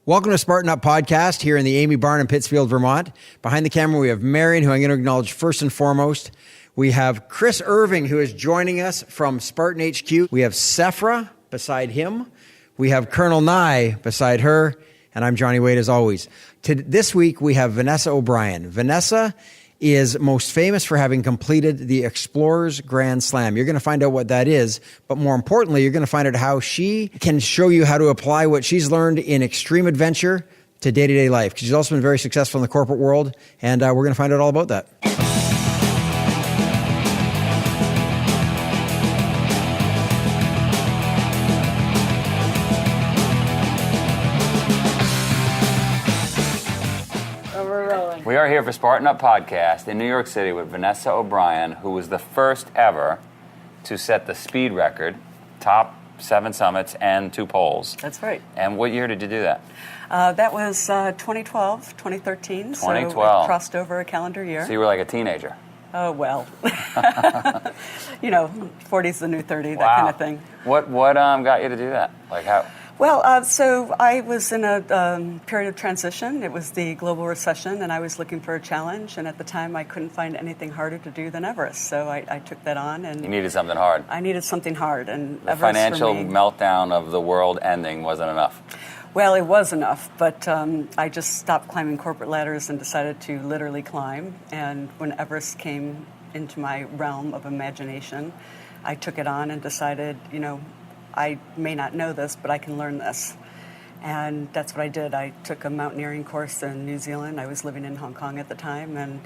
Welcome to Spartan Up Podcast here in the Amy Barn in Pittsfield, Vermont. Behind the camera, we have Marion, who I'm going to acknowledge first and foremost. We have Chris Irving, who is joining us from Spartan HQ. We have Sephra beside him. We have Colonel Nye beside her. And I'm Johnny Wade, as always. This week, we have Vanessa O'Brien. Vanessa is most famous for having completed the Explorers Grand Slam. You're going to find out what that is, but more importantly, you're going to find out how she can show you how to apply what she's learned in extreme adventure to day-to-day life. Because she's also been very successful in the corporate world, and we're going to find out all about that. We are here for Spartan Up Podcast in New York City with Vanessa O'Brien, who was the first ever to set the speed record, top 7 summits and 2 poles. That's right. And what year did you do that? That was 2012, 2013. 2012. So it crossed over a calendar year. So you were like a teenager. Oh, well. 40's the new 30, that Wow. kind of thing. What got you to do that? Like how? Well, so I was in a period of transition. It was the global recession, and I was looking for a challenge. And at the time, I couldn't find anything harder to do than Everest. So I took that on. And You needed something hard. I needed something hard. And The Everest financial for me, meltdown of the world ending wasn't enough. Well, it was enough, but I just stopped climbing corporate ladders and decided to literally climb. And when Everest came into my realm of imagination, I took it on and decided, I may not know this, but I can learn this. And that's what I did. I took a mountaineering course in New Zealand. I was living in Hong Kong at the time, and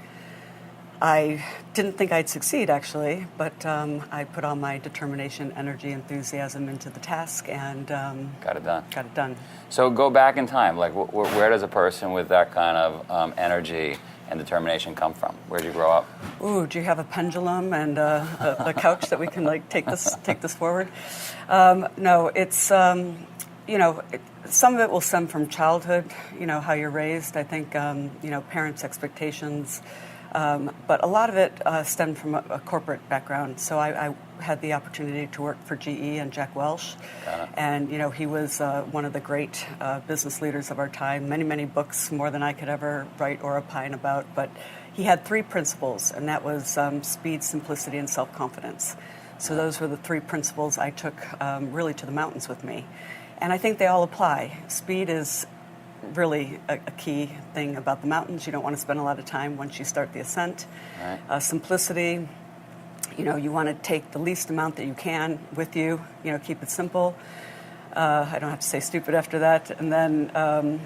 I didn't think I'd succeed, actually, but I put all my determination, energy, enthusiasm into the task, and Got it done. So go back in time. Like, where does a person with that kind of energy and determination come from? Where'd you grow up? Ooh, do you have a pendulum and a couch that we can take this forward? No, it's some of it will stem from childhood. How you're raised. I think parents' expectations. But a lot of it stemmed from a corporate background. So I had the opportunity to work for GE and Jack Welch. And, he was one of the great business leaders of our time. Many, many books, more than I could ever write or opine about. But he had 3 principles, and that was speed, simplicity, and self-confidence. So those were the 3 principles I took really to the mountains with me. And I think they all apply. Speed is really a key thing about the mountains. You don't want to spend a lot of time once you start the ascent. Right. Simplicity, you want to take the least amount that you can with you, keep it simple. I don't have to say stupid after that. And then,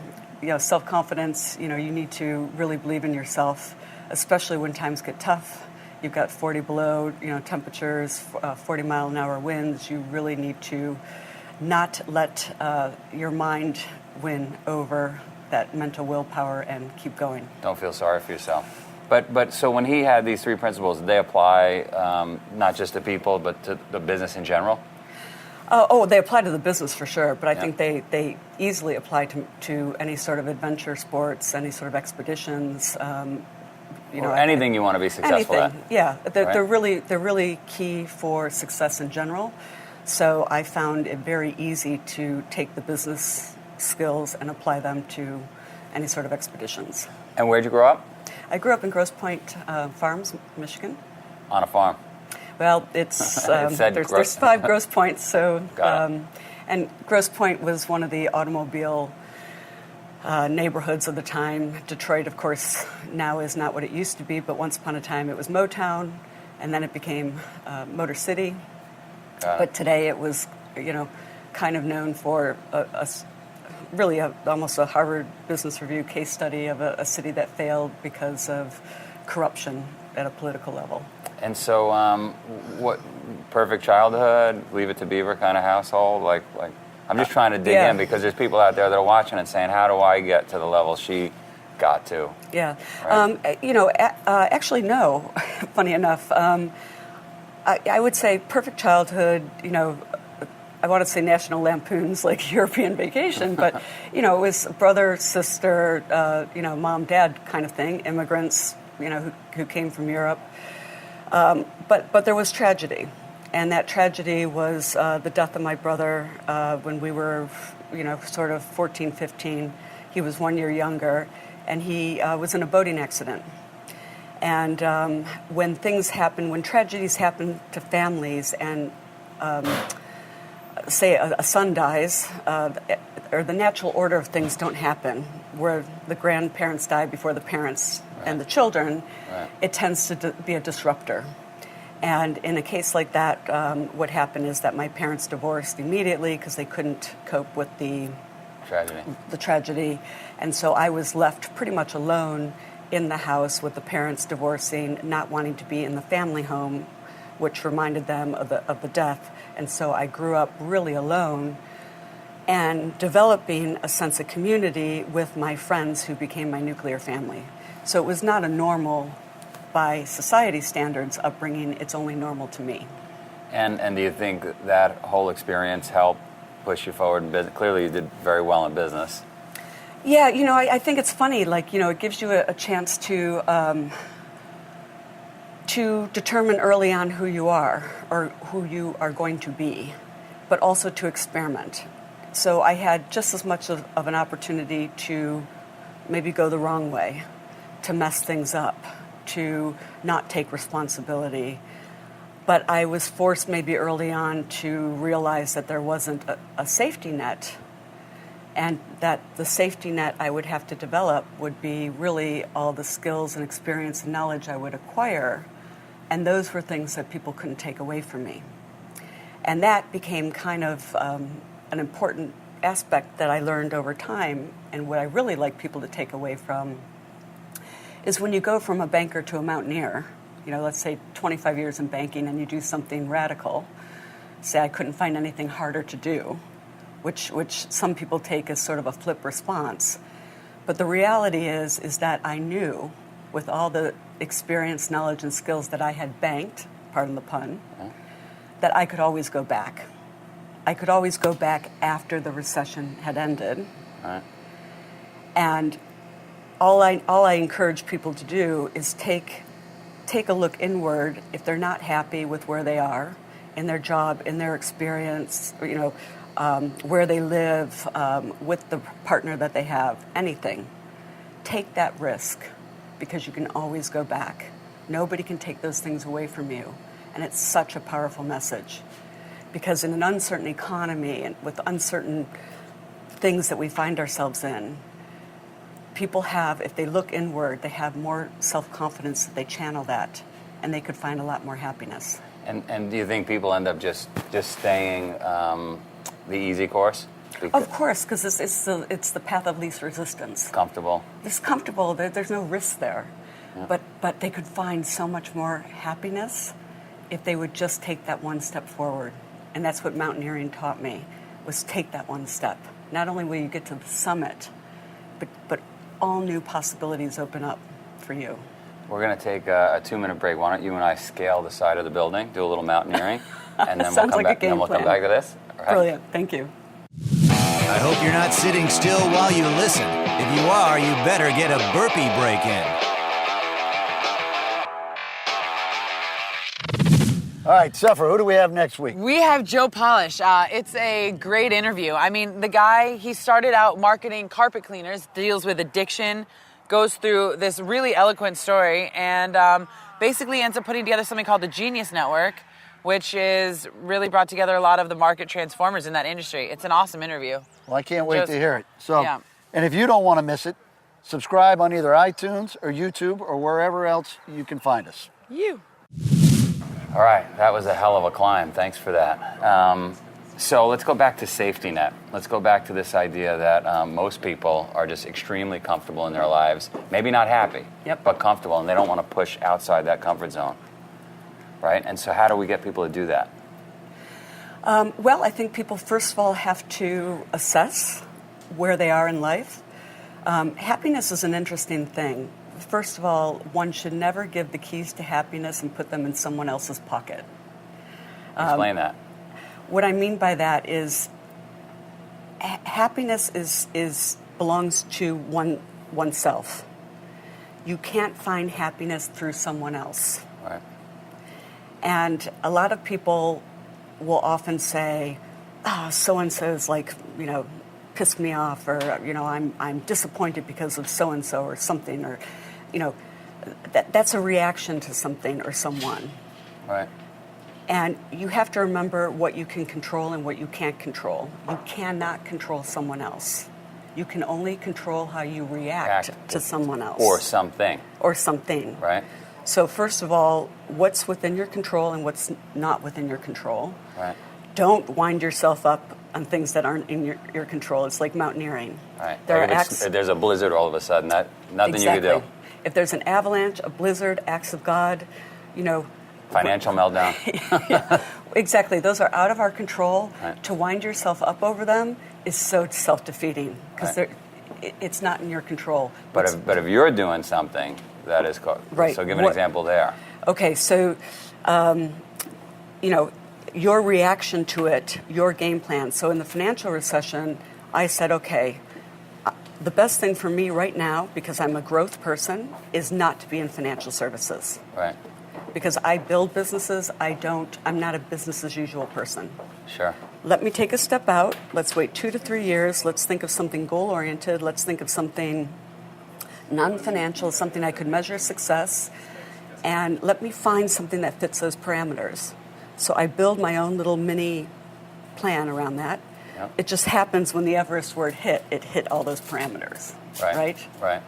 self-confidence, you need to really believe in yourself, especially when times get tough. You've got 40 below, temperatures, 40-mile-an-hour winds. You really need to not let your mind win over that mental willpower and keep going. Don't feel sorry for yourself. But so when he had these 3 principles, did they apply not just to people, but to the business in general? They apply to the business for sure, but I think they easily apply to any sort of adventure sports, any sort of expeditions. Or anything you want to be successful anything. at. Yeah, they're right? really key for success in general. So I found it very easy to take the business skills and apply them to any sort of expeditions. And where'd you grow up? I grew up in Grosse Pointe Farms, Michigan. On a farm. Well, it's there's 5 Grosse Pointes, so and Grosse Pointe was one of the automobile neighborhoods of the time. Detroit, of course, now is not what it used to be, but once upon a time it was Motown, and then it became Motor City. But today it was, kind of known for almost a Harvard Business Review case study of a city that failed because of corruption at a political level. And so, what perfect childhood, Leave It to Beaver kind of household? Like I'm just trying to dig in because there's people out there that are watching and saying, how do I get to the level she got to? Yeah. Right? Actually, no. Funny enough. I would say perfect childhood, I want to say National Lampoon's like European Vacation, but, it was brother, sister, mom, dad kind of thing, immigrants, who came from Europe. But there was tragedy. And that tragedy was the death of my brother when we were, sort of 14, 15. He was 1 year younger, and he was in a boating accident. And when things happen, when tragedies happen to families, and say a son dies, or the natural order of things don't happen, where the grandparents die before the parents and the children, it tends to be a disruptor. And in a case like that, what happened is that my parents divorced immediately because they couldn't cope with the tragedy. And so I was left pretty much alone in the house with the parents divorcing, not wanting to be in the family home, which reminded them of the death. And so I grew up really alone and developing a sense of community with my friends who became my nuclear family. So it was not a normal, by society standards, upbringing. It's only normal to me. And do you think that whole experience helped push you forward in business? Clearly you did very well in business. Yeah, I think it's funny, it gives you a chance to determine early on who you are or who you are going to be, but also to experiment. So I had just as much of an opportunity to maybe go the wrong way, to mess things up, to not take responsibility. But I was forced maybe early on to realize that there wasn't a safety net, and that the safety net I would have to develop would be really all the skills and experience and knowledge I would acquire. And those were things that people couldn't take away from me. And that became kind of an important aspect that I learned over time. And what I really like people to take away from is when you go from a banker to a mountaineer, let's say 25 years in banking, and you do something radical. Say I couldn't find anything harder to do, which some people take as sort of a flip response. But the reality is that I knew, with all the experience, knowledge, and skills that I had banked, pardon the pun, that I could always go back. I could always go back after the recession had ended. And all I encourage people to do is take a look inward if they're not happy with where they are, in their job, in their experience, where they live, with the partner that they have, anything. Take that risk, because you can always go back. Nobody can take those things away from you. And it's such a powerful message. Because in an uncertain economy and with uncertain things that we find ourselves in, people have, if they look inward, they have more self-confidence that they channel that, and they could find a lot more happiness. And do you think people end up just staying the easy course? Of course, because it's the path of least resistance. Comfortable. It's comfortable. There's no risk there. Yeah. But they could find so much more happiness if they would just take that one step forward. And that's what mountaineering taught me, was take that one step. Not only will you get to the summit, but all new possibilities open up for you. We're going to take a 2-minute break. Why don't you and I scale the side of the building, do a little mountaineering, and then we'll come back. Then we'll come back to this. All right? Brilliant. Thank you. I hope you're not sitting still while you listen. If you are, you better get a burpee break in. All right, Suffer, who do we have next week? We have Joe Polish. It's a great interview. I mean, the guy, he started out marketing carpet cleaners, deals with addiction, goes through this really eloquent story, and basically ends up putting together something called the Genius Network, which is really brought together a lot of the market transformers in that industry. It's an awesome interview. Well, I can't wait to hear it. So, yeah. And if you don't want to miss it, subscribe on either iTunes or YouTube or wherever else you can find us. All right, that was a hell of a climb. Thanks for that. So let's go back to safety net. Let's go back to this idea that most people are just extremely comfortable in their lives. Maybe not happy, but comfortable, and they don't want to push outside that comfort zone, right? And so how do we get people to do that? Well, I think people, first of all, have to assess where they are in life. Happiness is an interesting thing. First of all, one should never give the keys to happiness and put them in someone else's pocket. Explain that. What I mean by that is happiness belongs to oneself. You can't find happiness through someone else. Right. And a lot of people will often say, so-and-so's pissed me off, or, I'm disappointed because of so-and-so or something, or, that's a reaction to something or someone. Right. And you have to remember what you can control and what you can't control. You cannot control someone else. You can only control how you react to someone else. Or something. Or something. Right. So first of all, what's within your control and what's not within your control. Right. Don't wind yourself up on things that aren't in your control. It's like mountaineering. Right. There's a blizzard all of a sudden, nothing you can do. If there's an avalanche, a blizzard, acts of God, Financial meltdown. Yeah, exactly. Those are out of our control. Right. To wind yourself up over them is so self-defeating because it's not in your control. But if you're doing something that is right. So give an example there. Okay, so your reaction to it, your game plan. So in the financial recession, I said, okay, the best thing for me right now, because I'm a growth person, is not to be in financial services. Right. Because I build businesses, I'm not a business as usual person. Sure. Let me take a step out. Let's wait 2 to 3 years. Let's think of something goal-oriented. Let's think of something non-financial, something I could measure success. And let me find something that fits those parameters. So I build my own little mini plan around that. Yep. It just happens when the Everest word hit, it hit all those parameters. Right. Right.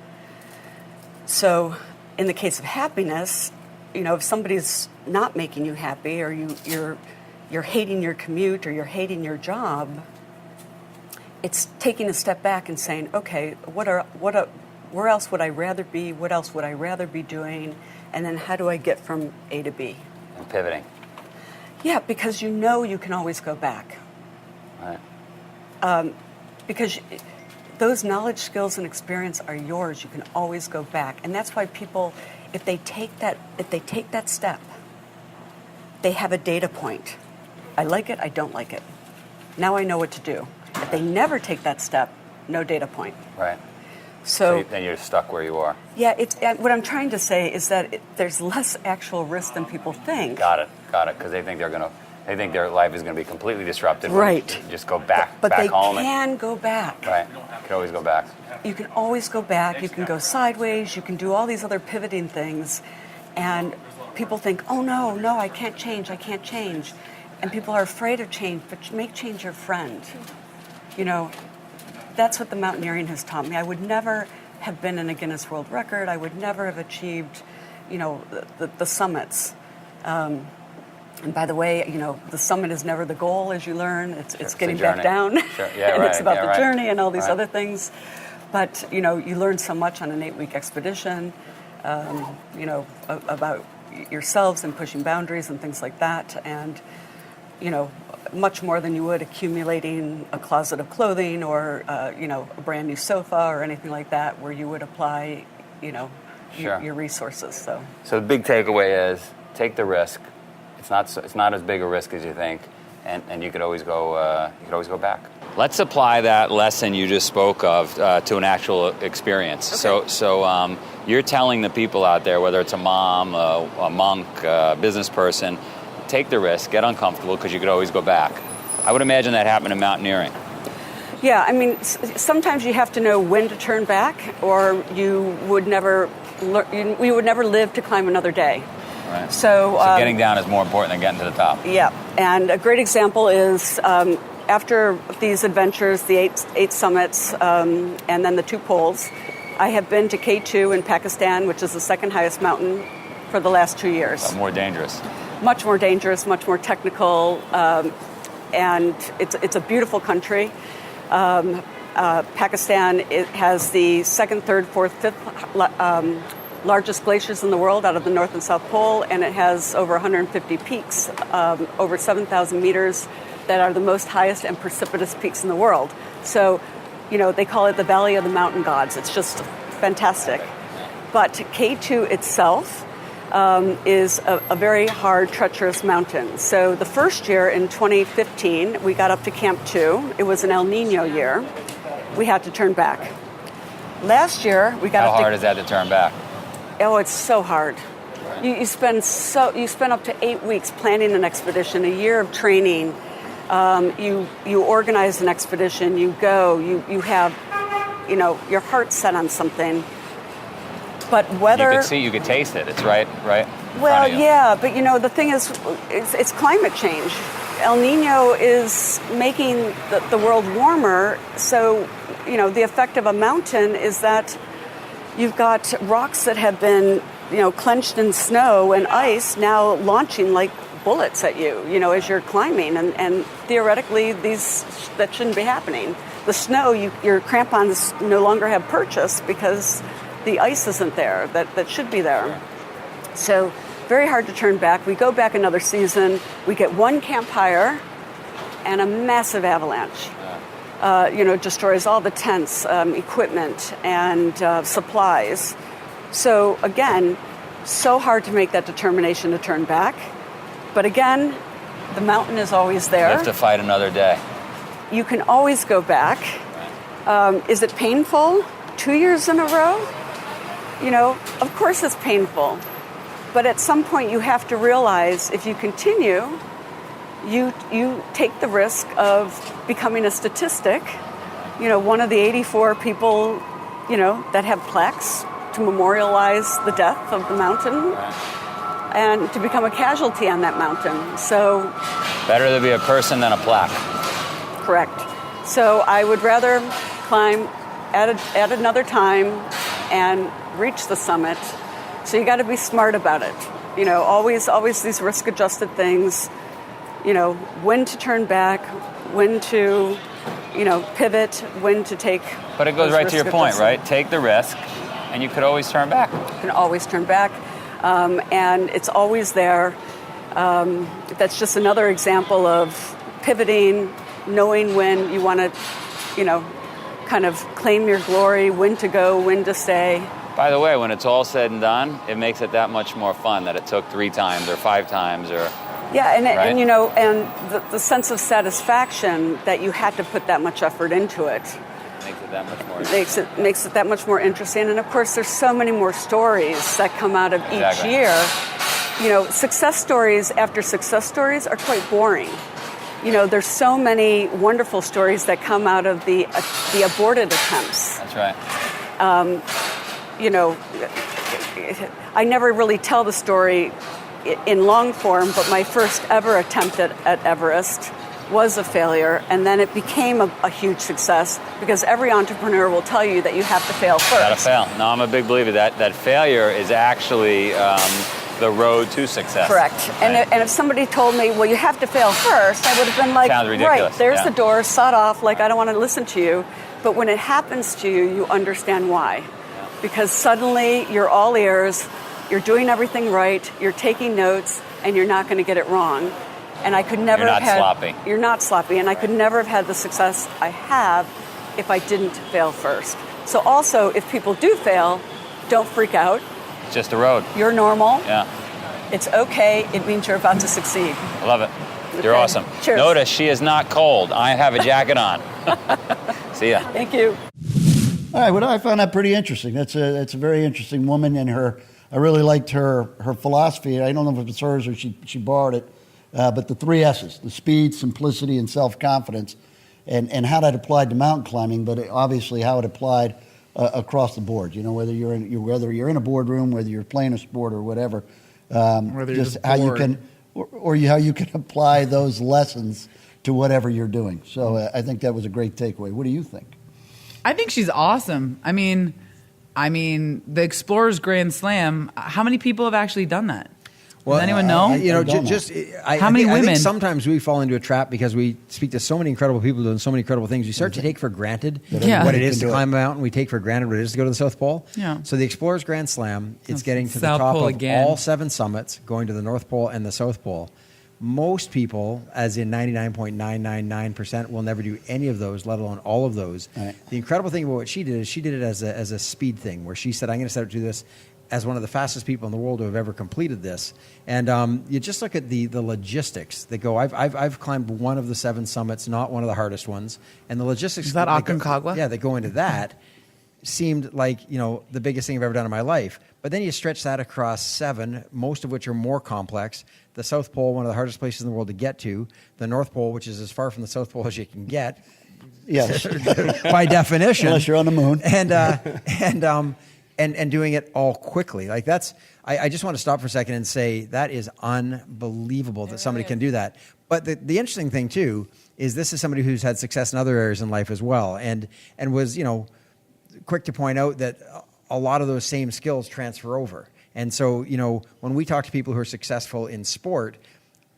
So in the case of happiness, if somebody's not making you happy, or you're hating your commute, or you're hating your job, it's taking a step back and saying, okay, where else would I rather be? What else would I rather be doing? And then how do I get from A to B? And pivoting. Yeah, because you can always go back. Right. Because those knowledge, skills, and experience are yours. You can always go back, and that's why people, if they take that step, they have a data point. I like it. I don't like it. Now I know what to do. If they never take that step, no data point. Right. So then you're stuck where you are. Yeah. What I'm trying to say is that there's less actual risk than people think. Got it. Because they think they think their life is going to be completely disrupted. Right. Just go back. But back they home. can go back. Right. You can always go back. You can always go back. You can go sideways. You can do all these other pivoting things. And people think, oh, no, I can't change. And people are afraid of change, but make change your friend. That's what the mountaineering has taught me. I would never have been in a Guinness World Record. I would never have achieved, the summits. And by the way, the summit is never the goal, as you learn. It's getting back down. Sure. Yeah, and right. It's about the right. journey and all these right. other things. But, you learn so much on an 8-week expedition, about yourselves and pushing boundaries and things like that. And, much more than you would accumulating a closet of clothing or, a brand new sofa or anything like that, where you would apply, Sure. your resources. So the big takeaway is take the risk. It's not as big a risk as you think, and you could always go back. Let's apply that lesson you just spoke of to an actual experience. Okay. So you're telling the people out there, whether it's a mom, a monk, a business person, take the risk, get uncomfortable, because you could always go back. I would imagine that happened in mountaineering. Yeah, I mean, sometimes you have to know when to turn back, or you would never live to climb another day. Right. So Getting down is more important than getting to the top. Yeah, and a great example is after these adventures, the eight summits, and then the 2 poles, I have been to K2 in Pakistan, which is the second highest mountain, for the last 2 years. More dangerous. Much more dangerous, much more technical, and it's a beautiful country. Pakistan, it has the 2nd, 3rd, 4th, 5th largest glaciers in the world out of the North and South Pole, and it has over 150 peaks, over 7,000 meters, that are the most highest and precipitous peaks in the world. So, they call it the Valley of the Mountain Gods. It's just fantastic. But K2 itself is a very hard, treacherous mountain. So the first year, in 2015, we got up to Camp 2. It was an El Nino year. We had to turn back. Last year, we got up to... How hard is that to turn back? Oh, it's so hard. You spend up to 8 weeks planning an expedition, a year of training. You organize an expedition. You go. You have, your heart set on something. But whether you could taste it. It's right. Well, yeah, but the thing is, it's climate change. El Nino is making the world warmer. So, the effect of a mountain is that you've got rocks that have been, clenched in snow and ice now launching like bullets at you, as you're climbing. And theoretically, that shouldn't be happening. The snow, your crampons no longer have purchase because the ice isn't there that should be there. So very hard to turn back. We go back another season. We get one campfire and a massive avalanche. Destroys all the tents, equipment, and supplies. So again, so hard to make that determination to turn back. But again, the mountain is always there. You have to fight another day. You can always go back. Is it painful? 2 years in a row? Of course it's painful. But at some point you have to realize if you continue, you take the risk of becoming a statistic. One of the 84 people, that have plaques to memorialize the death of the mountain and to become a casualty on that mountain. So better to be a person than a plaque. Correct. So I would rather climb at another time and reach the summit. So you got to be smart about it. Always these risk-adjusted things. When to turn back, when to, pivot, when to take. But it goes right to your point, right? Take the risk, and you could always turn back. You can always turn back, and it's always there. That's just another example of pivoting, knowing when you want to, kind of claim your glory, when to go, when to stay. By the way, when it's all said and done, it makes it that much more fun that it took 3 times or 5 times or... Yeah, and right? and the sense of satisfaction that you had to put that much effort into it. Makes it that much more Makes it that much more interesting. And of course, there's so many more stories that come out of each year. Success stories after success stories are quite boring. There's so many wonderful stories that come out of the aborted attempts. That's right. I never really tell the story in long form, but my first ever attempt at Everest was a failure, and then it became a huge success because every entrepreneur will tell you that you have to fail first. Gotta fail. No, I'm a big believer that failure is actually the road to success. Correct. Right? And if somebody told me, well, you have to fail first, I would have been like, sounds ridiculous. Right, there's the door, sod off, I don't want to listen to you. But when it happens to you, you understand why. Yeah. Because suddenly you're all ears, you're doing everything right, you're taking notes, and you're not going to get it wrong. And I could never You're not sloppy. You're not sloppy. And I could never have had the success I have if I didn't fail first. So also, if people do fail, don't freak out. It's just a road. You're normal. Yeah. It's okay. It means you're about to succeed. I love it. You're awesome. Cheers. Notice she is not cold. I have a jacket on. See ya. Thank you. All right, well, I found that pretty interesting. That's a very interesting woman, and I really liked her philosophy. I don't know if it's hers or she borrowed it, but the 3 S's: the speed, simplicity, and self-confidence, and how that applied to mountain climbing, but obviously how it applied across the board. Whether you're in a boardroom, whether you're playing a sport or whatever, whether just how you can how you can apply those lessons to whatever you're doing. So I think that was a great takeaway. What do you think? I think she's awesome. I mean, the Explorers Grand Slam. How many people have actually done that? Does anyone know? How many women? I think sometimes we fall into a trap because we speak to so many incredible people doing so many incredible things. We start to take for granted what it is to climb a mountain. We take for granted what it is to go to the South Pole. Yeah. So the Explorers Grand Slam, it's getting to South the top Pole of again. all 7 summits, going to the North Pole and the South Pole. Most people, as in 99.999%, will never do any of those, let alone all of those. Right. The incredible thing about what she did is she did it as a speed thing, where she said, I'm going to set out to do this as one of the fastest people in the world who have ever completed this. And you just look at the logistics that go. I've climbed one of the 7 summits, not one of the hardest ones. And the logistics... Is that Aconcagua? That go into that. seemed like, the biggest thing I've ever done in my life. But then you stretch that across 7, most of which are more complex. The South Pole, one of the hardest places in the world to get to. The North Pole, which is as far from the South Pole as you can get. Yes. By definition. Unless you're on the moon. And doing it all quickly. Like I just want to stop for a second and say that is unbelievable that somebody can do that. But the interesting thing too is this is somebody who's had success in other areas in life as well, and was quick to point out that a lot of those same skills transfer over. And so when we talk to people who are successful in sport,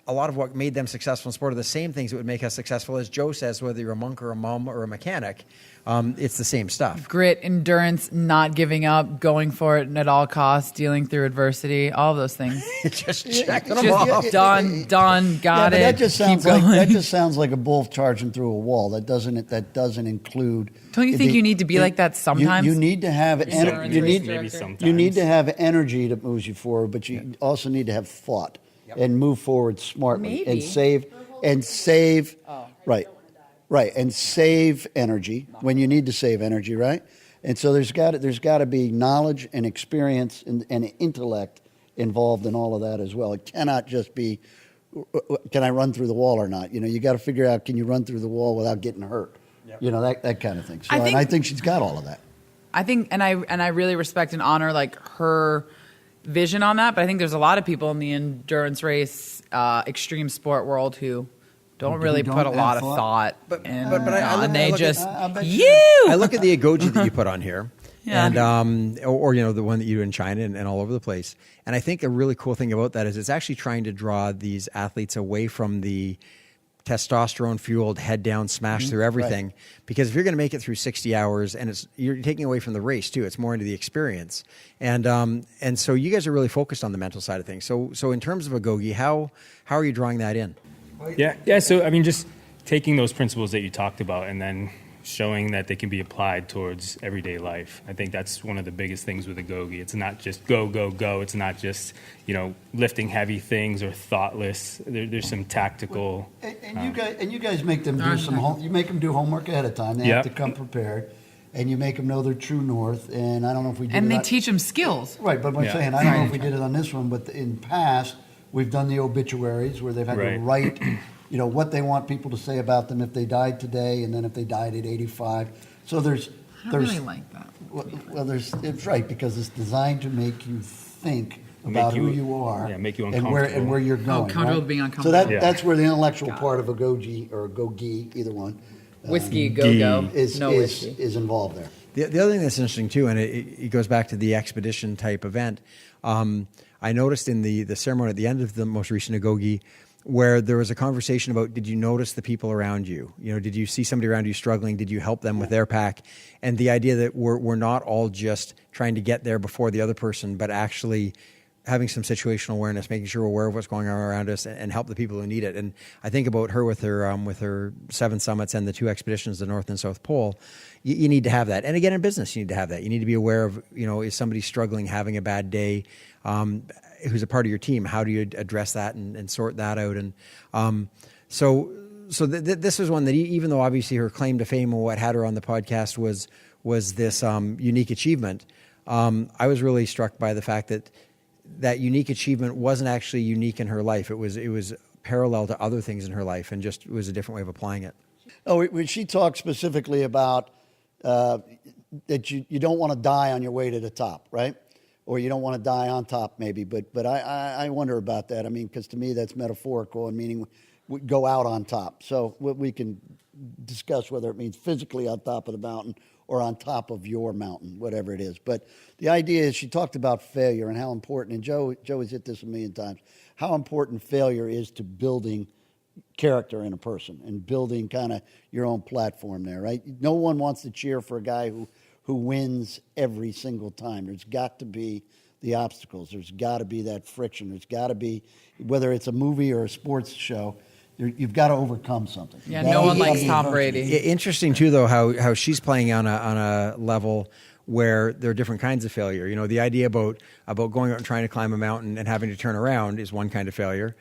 a lot of what made them successful in sport are the same things that would make us successful. As Joe says, whether you're a monk or a mom or a mechanic, it's the same stuff. Grit, endurance, not giving up, going for it at all costs, dealing through adversity, all of those things. Just checking them Just off. done, got it. That just sounds keep like going. a bull charging through a wall. That doesn't include. Don't you think you need to be like that sometimes? You need to have Endurance you need maybe sometimes. you need to have energy that moves you forward, but you also need to have thought and move forward smartly Maybe. and save. Right, and save energy when you need to save energy, right? And so there's got to be knowledge and experience and intellect involved in all of that as well. It cannot just be, can I run through the wall or not? You got to figure out, can you run through the wall without getting hurt? Yep. That kind of thing. So I think she's got all of that. I think, and I really respect and honor her vision on that. But I think there's a lot of people in the endurance race, extreme sport world who don't really put a lot of thought. But in, I and they just I look at the Agoji that you put on here. Yeah. And or the one that you do in China and all over the place. And I think a really cool thing about that is it's actually trying to draw these athletes away from the testosterone fueled head down smash through everything, because if you're going to make it through 60 hours and you're taking away from the race too, it's more into the experience. And so you guys are really focused on the mental side of things. So in terms of Agogi, how are you drawing that in? Yeah. So I mean, just taking those principles that you talked about and then showing that they can be applied towards everyday life. I think that's one of the biggest things with Agogi. It's not just go, go, go. It's not just, lifting heavy things or thoughtless. There's some tactical. And you guys make them do some you make them do homework ahead of time. They have to come prepared, and you make them know their true north. And I don't know if we did. and they teach them skills. Right, but I'm saying I don't know if we did it on this one, but in past we've done the obituaries where they've had to write. What they want people to say about them if they died today, and then if they died at 85. So there's really like that. Well, it's right because it's designed to make you think about who you are, make you and where you're going. Comfortable right? being uncomfortable. So that's where the intellectual part of Agogi or Agogi, either one, Whiskey, go-go, is involved there. The other thing that's interesting too, and it goes back to the expedition type event. I noticed in the ceremony at the end of the most recent Agogi, where there was a conversation about, did you notice the people around you? Did you see somebody around you struggling? Did you help them with their pack? And the idea that we're not all just trying to get there before the other person, but actually having some situational awareness, making sure we're aware of what's going on around us and help the people who need it. And I think about her with her 7 summits and the 2 expeditions, the North and South Pole. You need to have that. And again, in business, you need to have that. You need to be aware of, is somebody struggling, having a bad day, who's a part of your team? How do you address that and sort that out? And so this was one that, even though obviously her claim to fame and what had her on the podcast was this unique achievement, I was really struck by the fact that unique achievement wasn't actually unique in her life. It was parallel to other things in her life, and just was a different way of applying it. When she talked specifically about that you don't want to die on your way to the top, right? Or you don't want to die on top, maybe. But I wonder about that. I mean, because to me that's metaphorical and meaning we go out on top. So we can discuss whether it means physically on top of the mountain or on top of your mountain, whatever it is. But the idea is she talked about failure and how important, and Joe has hit this a million times, how important failure is to building character in a person and building kind of your own platform there, right? No one wants to cheer for a guy who wins every single time. There's got to be the obstacles. There's got to be that friction. There's got to be, whether it's a movie or a sports show, you've got to overcome something. Yeah, no one likes Tom Brady. Interesting too, though, how she's playing on a level where there are different kinds of failure. The idea about going out and trying to climb a mountain and having to turn around is one kind of failure.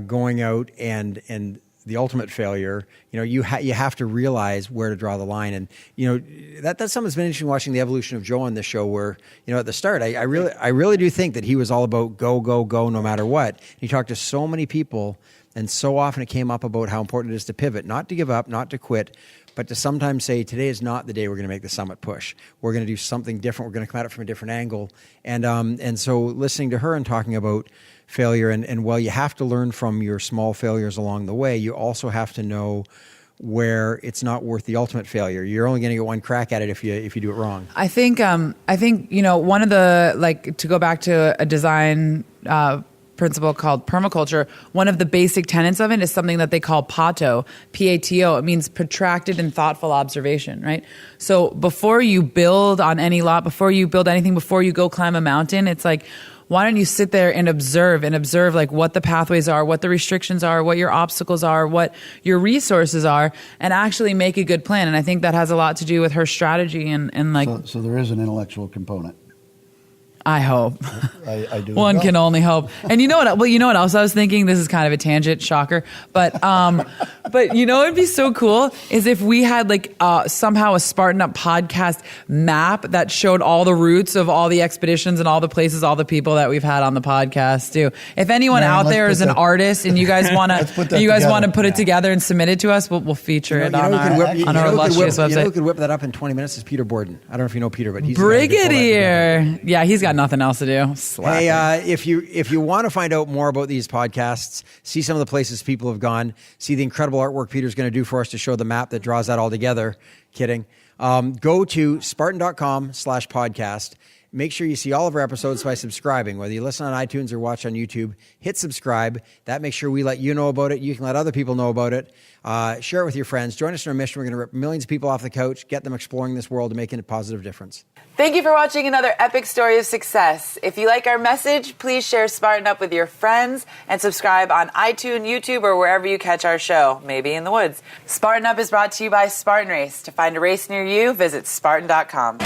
Going out and the ultimate failure, you have to realize where to draw the line. And, that's something that's been interesting watching the evolution of Joe on this show where, at the start, I really do think that he was all about go, go, go, no matter what. He talked to so many people, and so often it came up about how important it is to pivot, not to give up, not to quit, but to sometimes say, today is not the day we're going to make the summit push. We're going to do something different. We're going to come at it from a different angle. And so listening to her and talking about failure, and while you have to learn from your small failures along the way, you also have to know where it's not worth the ultimate failure. You're only going to get one crack at it if you do it wrong. I think one of the, to go back to a design principle called permaculture, one of the basic tenets of it is something that they call PATO, P-A-T-O. It means protracted and thoughtful observation, right? So before you build on any lot, before you build anything, before you go climb a mountain, it's like, why don't you sit there and observe like what the pathways are, what the restrictions are, what your obstacles are, what your resources are, and actually make a good plan. And I think that has a lot to do with her strategy and like. So there is an intellectual component. I hope. I do. One can only hope. And you know what? Well, you know what else I was thinking? This is kind of a tangent, shocker. But it'd be so cool is if we had somehow a Spartan Up podcast map that showed all the routes of all the expeditions and all the places, all the people that we've had on the podcast too. If anyone out there is an artist and you guys want to put it together and submit it to us, we'll feature it on our illustrious website. Who could whip that up in 20 minutes is Peter Borden. I don't know if you know Peter, but he's Brigadier. Yeah, he's got nothing else to do. Slacker. Hey, if you want to find out more about these podcasts, see some of the places people have gone, see the incredible artwork Peter's going to do for us to show the map that draws that all together. Kidding. Go to Spartan.com/podcast. Make sure you see all of our episodes by subscribing. Whether you listen on iTunes or watch on YouTube, hit subscribe. That makes sure we let you know about it. You can let other people know about it. Share it with your friends. Join us in our mission. We're going to rip millions of people off the couch, get them exploring this world and making a positive difference. Thank you for watching another epic story of success. If you like our message, please share Spartan Up with your friends and subscribe on iTunes, YouTube, or wherever you catch our show, maybe in the woods. Spartan Up is brought to you by Spartan Race. To find a race near you, visit Spartan.com.